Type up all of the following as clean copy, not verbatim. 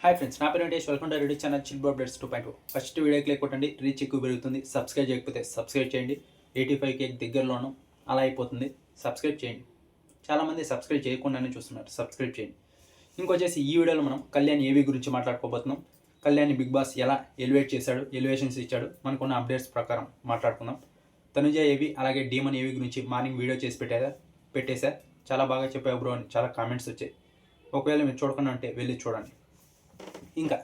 Hi friends, నా పేరు Venkatesh. Welcome to ready channel chill updates 2.0. First వీడియోకి లైక్ కొట్టండి, రీచ్ ఎక్కువ పెరుగుతుంది. సబ్స్క్రైబ్ చేయకపోతే సబ్స్క్రైబ్ చేయండి. 85K దగ్గరలోను అలా అయిపోతుంది. సబ్స్క్రైబ్ చేయండి. చాలామంది సబ్స్క్రైబ్ చేయకుండానే చూస్తున్నారు. సబ్స్క్రైబ్ చేయండి. ఇంకొచ్చేసి ఈ వీడియోలో మనం కళ్యాణ్ ఏవి గురించి మాట్లాడుకోబోతున్నాం. కళ్యాణ్ బిగ్ బాస్ ఎలా ఎలివేట్ చేశాడు, ఎలివేషన్స్ ఇచ్చాడు, మనకున్న అప్డేట్స్ ప్రకారం మాట్లాడుకుందాం. తనుజ ఏవి అలాగే డీమన్ ఏవి గురించి మార్నింగ్ వీడియో చేసి పెట్టేశా. చాలా బాగా చెప్పావు బ్రో అని చాలా కామెంట్స్ వచ్చాయి. ఒకవేళ మీరు చూడకుండా ఉంటే వెళ్ళి చూడండి. ఇంకా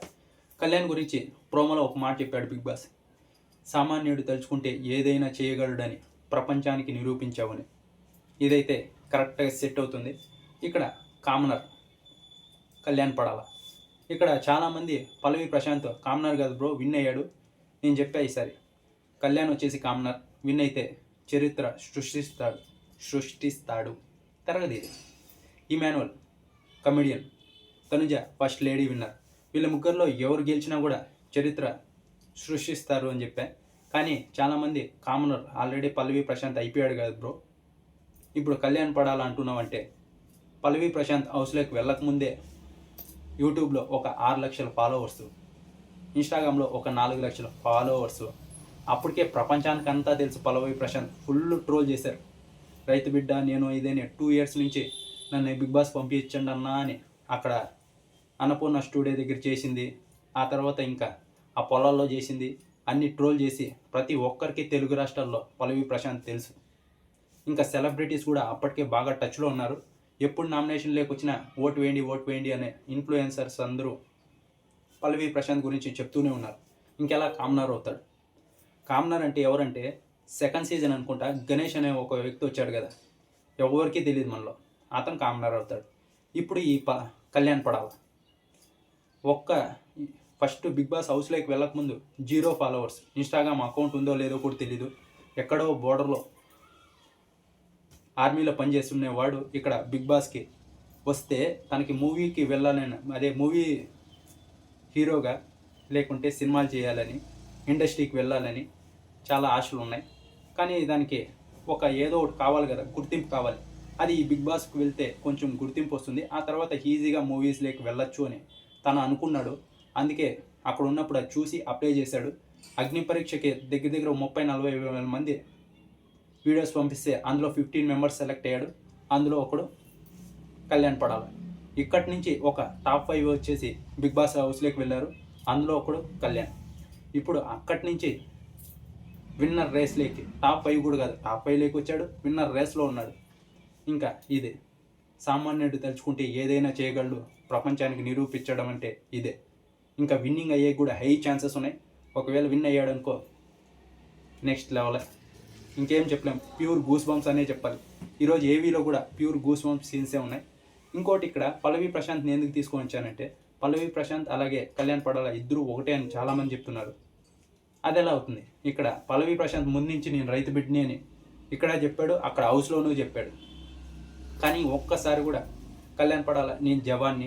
కళ్యాణ్ గురించి ప్రోమోలో ఒక మాట చెప్పాడు బిగ్ బాస్. సామాన్యుడు తలుచుకుంటే ఏదైనా చేయగలడని ప్రపంచానికి నిరూపించావని. ఇదైతే కరెక్ట్గా సెట్ అవుతుంది. ఇక్కడ కామనర్ కళ్యాణ్ పడాల. ఇక్కడ చాలామంది పల్లవి ప్రశాంత్ కామనర్ కాదు బ్రో విన్ అయ్యాడు. నేను చెప్పా ఈసారి కళ్యాణ్ వచ్చేసి కామనర్ విన్ అయితే చరిత్ర సృష్టిస్తాడు. తరగది Emmanuel comedian, Tanuja first lady winner. వీళ్ళ ముగ్గురులో ఎవరు గెలిచినా కూడా చరిత్ర సృష్టిస్తారు అని చెప్పా. కానీ చాలామంది కామనర్ ఆల్రెడీ పల్లవి ప్రశాంత్ అయిపోయాడు కదా బ్రో, ఇప్పుడు కళ్యాణ్ పడాలంటున్నావంటే పల్లవి ప్రశాంత్ హౌస్లోకి వెళ్ళకముందే యూట్యూబ్లో ఒక 6 లక్షల ఫాలోవర్స్, ఇన్స్టాగ్రామ్లో ఒక 4 లక్షల ఫాలోవర్స్. అప్పటికే ప్రపంచానికంతా తెలుసు పల్లవి ప్రశాంత్ ఫుల్ ట్రోల్ చేశారు. రైతు బిడ్డ నేను ఇదేనే 2 years నుంచి నన్ను బిగ్ బాస్ పంపించండి అన్నా అని అక్కడ అన్నపూర్ణ స్టూడియో దగ్గర చేసింది. ఆ తర్వాత ఇంకా ఆ పొలాల్లో చేసింది. అన్ని ట్రోల్ చేసి ప్రతి ఒక్కరికి తెలుగు రాష్ట్రాల్లో పల్లవి ప్రశాంత్ తెలుసు. ఇంకా సెలబ్రిటీస్ కూడా అప్పటికే బాగా టచ్లో ఉన్నారు. ఎప్పుడు నామినేషన్ లేకొచ్చినా ఓటు వేయండి అనే ఇన్ఫ్లుయెన్సర్స్ అందరూ పల్లవి ప్రశాంత్ గురించి చెప్తూనే ఉన్నారు. ఇంకెలా కామనర్ అవుతాడు. కామనర్ అంటే ఎవరంటే సెకండ్ సీజన్ అనుకుంటా గణేష్ అనే ఒక వ్యక్తి వచ్చాడు కదా, ఎవరికీ తెలియదు మనలో, అతను కామనర్ అవుతాడు. ఇప్పుడు ఈ Kalyan Padala first Bigg Boss హౌస్లోకి వెళ్ళకముందు 0 ఫాలోవర్స్, ఇన్స్టాగ్రామ్ అకౌంట్ ఉందో లేదో కూడా తెలీదు. ఎక్కడో బోర్డర్లో ఆర్మీలో పనిచేస్తున్నవాడు ఇక్కడ బిగ్ బాస్కి వస్తే తనకి మూవీకి వెళ్ళాలని, అదే మూవీ హీరోగా లేకుంటే సినిమాలు చేయాలని, ఇండస్ట్రీకి వెళ్ళాలని చాలా ఆశలు ఉన్నాయి. కానీ దానికి ఏదో ఒకటి కావాలి కదా, గుర్తింపు కావాలి. అది ఈ బిగ్ బాస్కి వెళ్తే కొంచెం గుర్తింపు వస్తుంది. ఆ తర్వాత ఈజీగా మూవీస్లోకి వెళ్ళొచ్చు అని తను అనుకున్నాడు. అందుకే అక్కడ ఉన్నప్పుడు అది చూసి అప్లై చేశాడు. అగ్ని పరీక్షకి దగ్గర 30-40 వేల మంది వీడియోస్ పంపిస్తే అందులో 15 మెంబర్స్ సెలెక్ట్ అయ్యాడు. అందులో ఒకడు కళ్యాణ్ పడాలి. ఇక్కడి నుంచి ఒక టాప్ 5 వచ్చేసి బిగ్ బాస్ హౌస్లోకి వెళ్ళారు. అందులో ఒకడు కళ్యాణ్. ఇప్పుడు అక్కడి నుంచి విన్నర్ రేస్లోకి టాప్ 5 కూడా కాదు, టాప్ 5లోకి వచ్చాడు. విన్నర్ రేస్లో ఉన్నాడు. ఇంకా ఇదే సామాన్యుడు తలుచుకుంటే ఏదైనా చేయగలడు, ప్రపంచానికి నిరూపించడం అంటే ఇదే. ఇంకా విన్నింగ్ అయ్యే కూడా హై ఛాన్సెస్ ఉన్నాయి. ఒకవేళ విన్ అయ్యాడు అనుకో నెక్స్ట్ లెవెల్. ఇంకేం చెప్పలేం, ప్యూర్ గూస్ బంప్స్ అనే చెప్పాలి. ఈరోజు ఏవీలో కూడా ప్యూర్ గూస్ బంప్స్ సీన్సే ఉన్నాయి. ఇంకోటి ఇక్కడ పల్లవి ప్రశాంత్ని ఎందుకు తీసుకొని వచ్చానంటే పల్లవి ప్రశాంత్ అలాగే కళ్యాణ్ పడాల ఇద్దరు ఒకటే అని చాలామంది చెప్తున్నారు. అది ఎలా అవుతుంది? ఇక్కడ పల్లవి ప్రశాంత్ ముందు నుంచి నేను రైతు బిడ్డని అని ఇక్కడ చెప్పాడు, అక్కడ హౌస్లోనూ చెప్పాడు. కానీ ఒక్కసారి కూడా కళ్యాణ్ పడాల నేను జవాన్ని,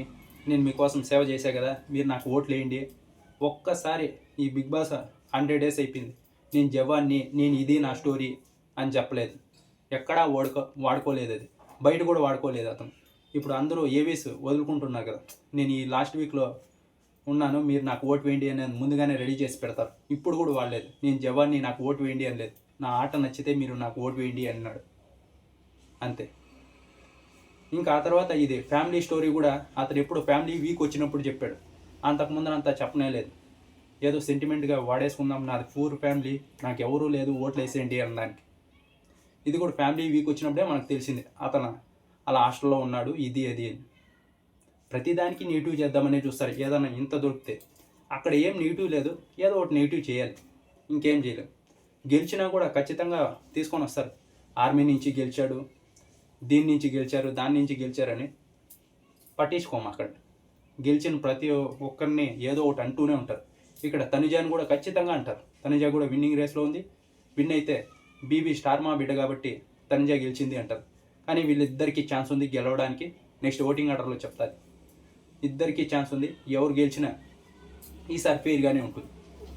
నేను మీకోసం సేవ చేశా కదా, మీరు నాకు ఓట్లు వేయండి, ఒక్కసారి ఈ బిగ్ బాస్ 100 days అయిపోయింది, నేను జవాన్ని, నేను ఇది నా స్టోరీ అని చెప్పలేదు. ఎక్కడా వాడుకోలేదు. అది బయట కూడా వాడుకోలేదు అతను. ఇప్పుడు అందరూ ఏవీస్ వదులుకుంటున్నారు కదా, నేను ఈ లాస్ట్ వీక్లో ఉన్నాను, మీరు నాకు ఓటు వేయండి అనేది ముందుగానే రెడీ చేసి పెడతారు. ఇప్పుడు కూడా వాడలేదు. నేను జవాన్ని, నాకు ఓటు వేయండి అని లేదు. నా ఆట నచ్చితే మీరు నాకు ఓటు వేయండి అన్నాడు, అంతే. ఇంకా ఆ తర్వాత ఇది ఫ్యామిలీ స్టోరీ కూడా అతను ఎప్పుడు ఫ్యామిలీ వీక్ వచ్చినప్పుడు చెప్పాడు. అంతకుముందు అంతా చెప్పనే లేదు. ఏదో సెంటిమెంట్గా వాడేసుకుందాం, నాది పూర్ ఫ్యామిలీ, నాకు ఎవరూ లేదు, ఓట్లు వేసేయండి అనడానికి. ఇది కూడా ఫ్యామిలీ వీక్ వచ్చినప్పుడే మనకు తెలిసింది అతను అలా హాస్టల్లో ఉన్నాడు, ఇది అది అని. ప్రతిదానికి నెగిటివ్ చేద్దామనే చూస్తారు. ఏదైనా ఇంత దొరికితే అక్కడ ఏం నెగిటివ్ లేదు, ఏదో ఒకటి నెగిటివ్ చేయాలి, ఇంకేం చేయలేదు. గెలిచినా కూడా ఖచ్చితంగా తీసుకొని వస్తారు. ఆర్మీ నుంచి గెలిచాడు, దీని నుంచి గెలిచారు, దాని నుంచి గెలిచారని పట్టించుకోము. అక్కడ గెలిచిన ప్రతి ఒక్కరిని ఏదో ఒకటి అంటూనే ఉంటారు. ఇక్కడ తనుజాని కూడా ఖచ్చితంగా అంటారు. తనుజ కూడా విన్నింగ్ రేస్లో ఉంది, విన్ అయితే బీబీ స్టార్ మా బిడ్డ కాబట్టి తనుజ గెలిచింది అంటారు. కానీ వీళ్ళిద్దరికీ ఛాన్స్ ఉంది గెలవడానికి. నెక్స్ట్ ఓటింగ్ ఆర్డర్లో చెప్తారు, ఇద్దరికీ ఛాన్స్ ఉంది. ఎవరు గెలిచినా ఈసారి ఫెయిర్గానే ఉంటుంది,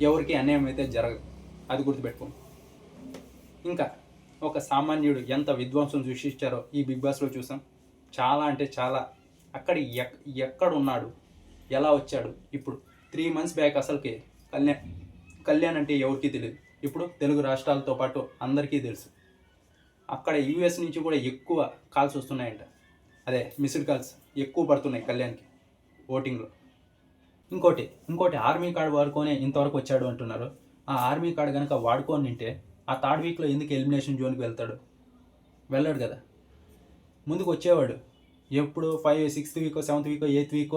ఎవరికి అన్యాయం అయితే జరగదు, అది గుర్తుపెట్టుకోండి. ఇంకా ఒక సామాన్యుడు ఎంత విధ్వంసం సృష్టించారో ఈ బిగ్ బాస్లో చూసాం. చాలా అంటే చాలా. అక్కడ ఎక్కడున్నాడు ఎలా వచ్చాడు. ఇప్పుడు 3 months బ్యాక్ అసలుకి కళ్యాణ్ అంటే ఎవరికి తెలియదు. ఇప్పుడు తెలుగు రాష్ట్రాలతో పాటు అందరికీ తెలుసు. అక్కడ యూఎస్ నుంచి కూడా ఎక్కువ కాల్స్ వస్తున్నాయంట. అదే మిస్డ్ కాల్స్ ఎక్కువ పడుతున్నాయి కళ్యాణ్కి ఓటింగ్లో. ఇంకోటి ఆర్మీ కార్డు వాడుకొని ఇంతవరకు వచ్చాడు అంటున్నారు. ఆ ఆర్మీ కార్డు కనుక వాడుకొని నింటే ఆ 3rd weekలో ఎందుకు ఎలిమినేషన్ జోన్కి వెళ్తాడు? వెళ్ళాడు కదా, ముందుకు వచ్చేవాడు. ఎప్పుడు 5th, 6th week, 7th week, 8th week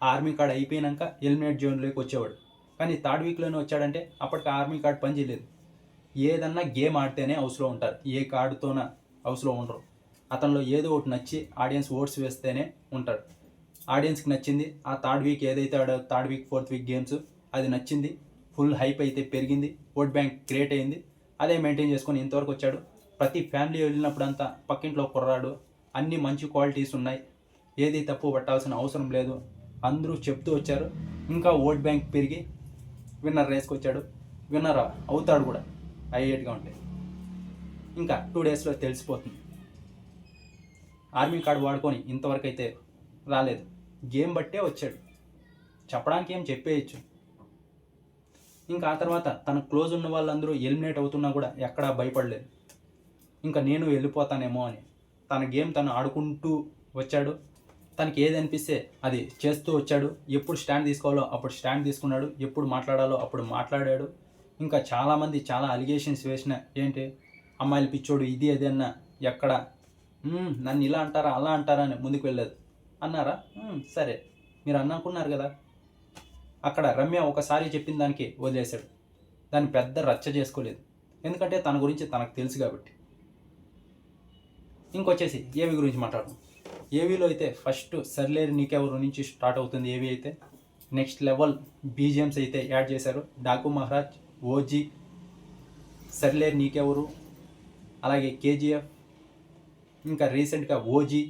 army card అయిపోయినాక ఎలిమినేట్ జోన్లోకి వచ్చేవాడు. కానీ 3rd weekలోనే వచ్చాడంటే అప్పటికి ఆర్మీ కార్డ్ పనిచేయలేదు. ఏదన్నా గేమ్ ఆడితేనే హౌస్లో ఉంటారు, ఏ కార్డుతోన హౌస్లో ఉండరు. అతనిలో ఏదో ఒకటి నచ్చి ఆడియన్స్ ఓట్స్ వేస్తేనే ఉంటాడు. ఆడియన్స్కి నచ్చింది ఆ 3rd week ఏదైతే ఆడో 3rd week, 4th week games, అది నచ్చింది. ఫుల్ హైప్ అయితే పెరిగింది, ఓట్ బ్యాంక్ క్రియేట్ అయింది. అదే మెయింటైన్ చేసుకొని ఇంతవరకు వచ్చాడు. ప్రతి ఫ్యామిలీ వెళ్ళినప్పుడంతా పక్కింట్లో కుర్రాడు, అన్ని మంచి క్వాలిటీస్ ఉన్నాయి, ఏది తప్పు పట్టాల్సిన అవసరం లేదు, అందరూ చెప్తూ వచ్చారు. ఇంకా ఓట్ బ్యాంక్ పెరిగి విన్నర్ రేస్కి వచ్చాడు. విన్నర్ అవుతాడు కూడా అయ్యేట్టుగా ఉంటాయి. ఇంకా 2 daysలో తెలిసిపోతుంది. ఆర్మీ కార్డు వాడుకొని ఇంతవరకు అయితే రాలేదు, గేమ్ బట్టే వచ్చాడు. చెప్పడానికి ఏం చెప్పేయచ్చు. ఇంకా ఆ తర్వాత తన క్లోజ్ ఉన్న వాళ్ళందరూ ఎలిమినేట్ అవుతున్నా కూడా ఎక్కడా భయపడలేదు. ఇంకా నేను వెళ్ళిపోతానేమో అని తన గేమ్ తను ఆడుకుంటూ వచ్చాడు. తనకి ఏది అనిపిస్తే అది చేస్తూ వచ్చాడు. ఎప్పుడు స్టాండ్ తీసుకోవాలో అప్పుడు స్టాండ్ తీసుకున్నాడు, ఎప్పుడు మాట్లాడాలో అప్పుడు మాట్లాడాడు. ఇంకా చాలామంది చాలా అలిగేషన్స్ వేసిన, ఏంటి అమ్మాయిలు పిచ్చోడు ఇది అది అన్న, ఎక్కడ నన్ను ఇలా అంటారా అలా అంటారా అని ముందుకు వెళ్ళలేదు. అన్నారా, సరే మీరు అనుకున్నారు కదా. అక్కడ రమ్య ఒకసారి చెప్పిన దానికి వదిలేశాడు, దాన్ని పెద్ద రచ్చ చేసుకోలేదు, ఎందుకంటే తన గురించి తనకు తెలుసు కాబట్టి. ఇంకొచ్చేసి ఏవి గురించి మాట్లాడడం. ఏవీలో అయితే ఫస్ట్ సర్లేరు నీకెవరు నుంచి స్టార్ట్ అవుతుంది. ఏవి అయితే నెక్స్ట్ లెవెల్ బీజిఎమ్స్ అయితే యాడ్ చేశారు. డాకు మహారాజ్, ఓజీ, సర్లేరు నీకెవరు, అలాగే కేజీఎఫ్, ఇంకా రీసెంట్గా ఓజీ,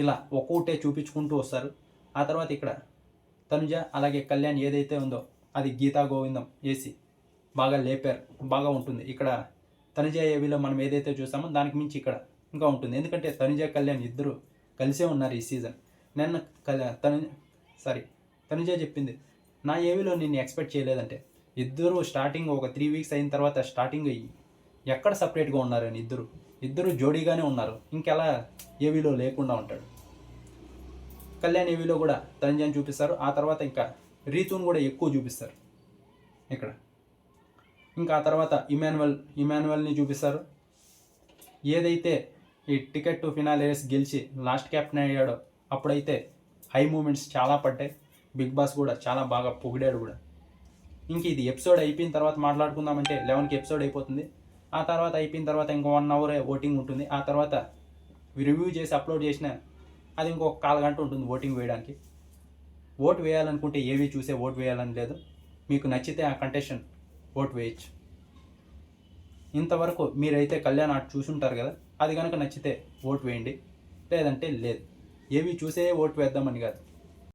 ఇలా ఒక్కొక్కటే చూపించుకుంటూ వస్తారు. ఆ తర్వాత ఇక్కడ తనుజ అలాగే కళ్యాణ్ ఏదైతే ఉందో అది గీతా గోవిందం వేసి బాగా లేపారు, బాగా ఉంటుంది. ఇక్కడ తనుజ ఏవిలో మనం ఏదైతే చూస్తామో దానికి మించి ఇక్కడ ఇంకా ఉంటుంది. ఎందుకంటే తనుజ కళ్యాణ్ ఇద్దరు కలిసే ఉన్నారు ఈ సీజన్. నిన్న తనుజ చెప్పింది, నా ఏవిలో నిన్ను ఎక్స్పెక్ట్ చేయలేదంటే. ఇద్దరు స్టార్టింగ్ ఒక 3 weeks అయిన తర్వాత స్టార్టింగ్ ఎక్కడ సపరేట్గా ఉన్నారని ఇద్దరు జోడీగానే ఉన్నారు. ఇంకెలా ఏవిలో లేకుండా ఉంటాడు. కళ్యాణ్ ఏవిలో కూడా తనుజని చూపిస్తారు. ఆ తర్వాత ఇంకా రీతుని కూడా ఎక్కువ చూపిస్తారు ఇక్కడ. ఇంకా ఆ తర్వాత ఇమాన్యువల్ని చూపిస్తారు. ఏదైతే ఈ టికెట్ టు ఫినాలే రేస్ గెలిచి లాస్ట్ క్యాప్టెన్ అయ్యాడో అప్పుడైతే హై మూమెంట్స్ చాలా పడ్డాయి. బిగ్ బాస్ కూడా చాలా బాగా పొగిడాడు కూడా. ఇంక ఇది ఎపిసోడ్ అయిపోయిన తర్వాత మాట్లాడుకుందామంటే 11కి ఎపిసోడ్ అయిపోతుంది. ఆ తర్వాత అయిపోయిన తర్వాత ఇంకో 1 hour ఓటింగ్ ఉంటుంది. ఆ తర్వాత రివ్యూ చేసి అప్లోడ్ చేసిన అది ఇంకొక 1/4 గంట ఉంటుంది ఓటింగ్ వేయడానికి. ఓటు వేయాలనుకుంటే ఏవి చూసే ఓటు వేయాలని లేదు, మీకు నచ్చితే ఆ కంటెస్టెంట్ ఓటు వేయచ్చు. ఇంతవరకు మీరైతే కళ్యాణ్ ఆట చూసుంటారు కదా, అది కనుక నచ్చితే ఓటు వేయండి, లేదంటే లేదు. ఏవి చూసే ఓటు వేద్దామని కాదు,